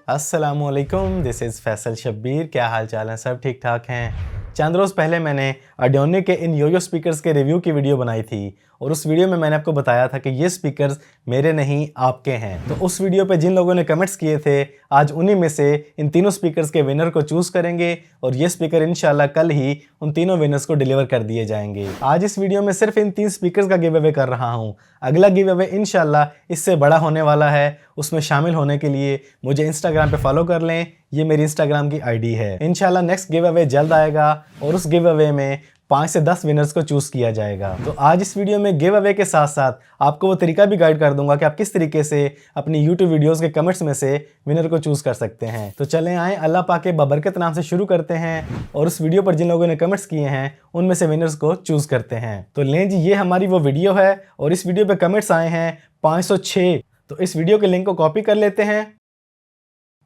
अस्सलामुअलैकुम, this is Faisal Shabbir. क्या हाल चाल है? सब ठीक ठाक हैं। चंद रोज़ पहले मैंने ऑडियोनिक के इन योयो स्पीकर्स के रिव्यू की वीडियो बनाई थी और उस वीडियो में मैंने आपको बताया था कि ये स्पीकर्स मेरे नहीं आपके हैं। तो उस वीडियो पे जिन लोगों ने कमेंट्स किए थे, आज उन्हीं में से इन तीनों स्पीकर्स के विनर को चूज़ करेंगे और ये स्पीकर इंशाल्लाह कल ही उन तीनों विनर्स को डिलीवर कर दिए जाएंगे। आज इस वीडियो में सिर्फ इन 3 स्पीकर्स का गिव अवे कर रहा हूँ। अगला गिव अवे इंशाल्लाह इससे बड़ा होने वाला है। उसमें शामिल होने के लिए मुझे इंस्टाग्राम पे फॉलो कर लें, ये मेरी इंस्टाग्राम की आईडी है। इंशाल्लाह नेक्स्ट गिव अवे जल्द आएगा और उस गिव अवे में 5 से 10 विनर्स को चूज किया जाएगा। तो आज इस वीडियो में गिव अवे के साथ साथ आपको वो तरीका भी गाइड कर दूंगा कि आप किस तरीके से अपनी यूट्यूब वीडियोस के कमेंट्स में से विनर को चूज कर सकते हैं। तो चलें आए अल्लाह पाक के बबरकत नाम से शुरू करते हैं और उस वीडियो पर जिन लोगों ने कमेंट्स किए हैं उनमें से विनर्स को चूज करते हैं। तो लें जी, ये हमारी वो वीडियो है और इस वीडियो पे कमेंट्स आए हैं 506। तो इस वीडियो के लिंक को कॉपी कर लेते हैं।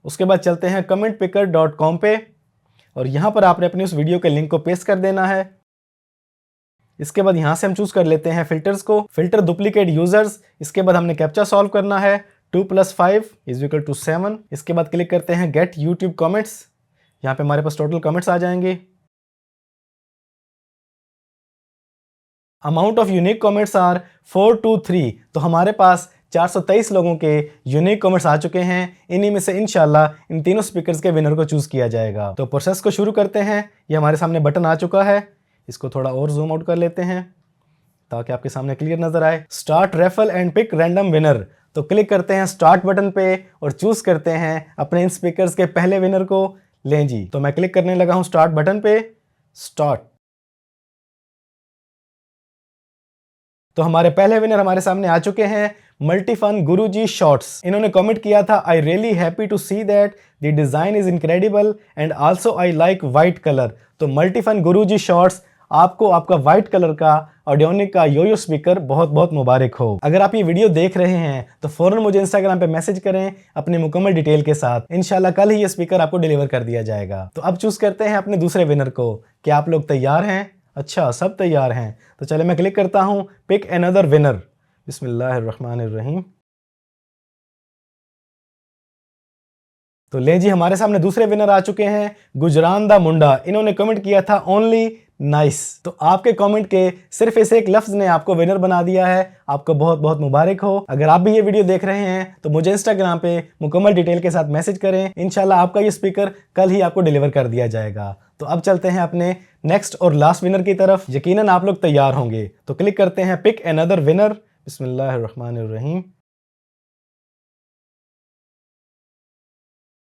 उसके बाद चलते हैं commentpicker.com पे और यहाँ पर आपने अपनी उस वीडियो के लिंक को पेस्ट कर देना है। इसके बाद यहाँ से हम चूज कर लेते हैं फिल्टर्स को, फिल्टर डुप्लीकेट यूजर्स। इसके बाद हमने कैप्चा सॉल्व करना है, 2 + 5 = 7। इसके बाद क्लिक करते हैं गेट यूट्यूब कमेंट्स। यहाँ पे हमारे पास टोटल कमेंट्स आ जाएंगे। Amount of unique comments are 423। तो हमारे पास 423 लोगों के यूनिक कमेंट्स आ चुके हैं। इन्हीं में से इंशाल्लाह इन तीनों स्पीकर्स के विनर को चूज किया जाएगा। तो प्रोसेस को शुरू करते हैं। ये हमारे सामने बटन आ चुका है, इसको थोड़ा और जूम आउट कर लेते हैं ताकि आपके सामने क्लियर नजर आए। Start raffle and pick random winner. तो क्लिक करते हैं स्टार्ट बटन पे और चूज करते हैं अपने इन स्पीकर्स के पहले विनर को। लें जी, तो मैं क्लिक करने लगा हूं स्टार्ट बटन पे। स्टार्ट। तो हमारे पहले विनर हमारे सामने आ चुके हैं, मल्टीफन गुरुजी शॉर्ट्स। इन्होंने कमेंट किया था, I really happy to see that the design is incredible and also I like white colour. तो मल्टीफन गुरुजी शॉर्ट्स, आपको आपका व्हाइट कलर का ऑडियोनिक का योयो स्पीकर बहुत बहुत मुबारक हो। अगर आप ये वीडियो देख रहे हैं तो फौरन मुझे इंस्टाग्राम पे मैसेज करें अपनी मुकम्मल डिटेल के साथ। इंशाल्लाह कल ही ये स्पीकर आपको डिलीवर कर दिया जाएगा। तो अब चूज करते हैं अपने दूसरे विनर को। क्या आप लोग तैयार हैं? अच्छा, सब तैयार हैं। तो चले मैं क्लिक करता हूं पिक अनदर विनर। बिस्मिल्लाहिर्रहमानिर्रहीम। तो ले जी, हमारे सामने दूसरे विनर आ चुके हैं, गुजरान दा मुंडा। इन्होंने कमेंट किया था ओनली नाइस। तो आपके कमेंट के सिर्फ इस एक लफ्ज ने आपको विनर बना दिया है। आपको बहुत बहुत मुबारक हो। अगर आप भी ये वीडियो देख रहे हैं तो मुझे इंस्टाग्राम पे मुकम्मल डिटेल के साथ मैसेज करें। इंशाल्लाह आपका ये स्पीकर कल ही आपको डिलीवर कर दिया जाएगा। तो अब चलते हैं अपने नेक्स्ट और लास्ट विनर की तरफ। यकीनन आप लोग तैयार होंगे। तो क्लिक करते हैं पिक अनदर विनर। बिस्मिल्लाहिर्रहमानिर्रहीम।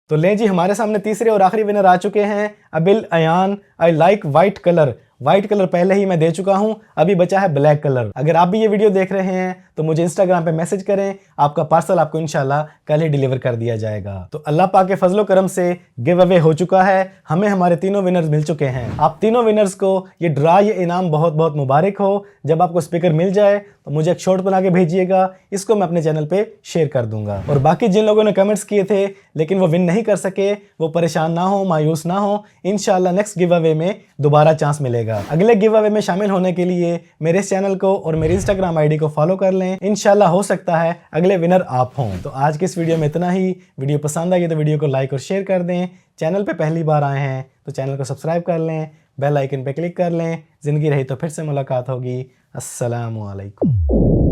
तो ले जी, हमारे सामने तीसरे और आखिरी विनर आ चुके हैं, Abil Ayaan. I like white colour. White colour पहले ही मैं दे चुका हूं, अभी बचा है ब्लैक कलर। अगर आप भी ये वीडियो देख रहे हैं तो मुझे इंस्टाग्राम पे मैसेज करें, आपका पार्सल आपको इंशाल्लाह कल ही डिलीवर कर दिया जाएगा। तो अल्लाह पाक के फजलो करम से गिव अवे हो चुका है। हमें हमारे तीनों विनर्स मिल चुके हैं। आप तीनों विनर्स को ये ड्रा, ये इनाम बहुत बहुत मुबारक हो। जब आपको स्पीकर मिल जाए तो मुझे एक शॉर्ट बना के भेजिएगा, इसको मैं अपने चैनल पे शेयर कर दूंगा। और बाकी जिन लोगों ने कमेंट्स किए थे लेकिन वो विन नहीं कर सके, वो परेशान ना हो, मायूस ना हो। इंशाल्लाह नेक्स्ट गिव अवे में दोबारा चांस मिलेगा। अगले गिव अवे में शामिल होने के लिए मेरे इस चैनल को और मेरी इंस्टाग्राम आईडी को फॉलो कर लें। इंशाल्लाह हो सकता है अगले विनर आप हों। तो आज की इस वीडियो में इतना ही। वीडियो पसंद आई तो वीडियो को लाइक और शेयर कर दें। चैनल पे पहली बार आए हैं तो चैनल को सब्सक्राइब कर लें, बेल आइकन पे क्लिक कर लें। जिंदगी रही तो फिर से मुलाकात होगी। अस्सलामु अलैकुम।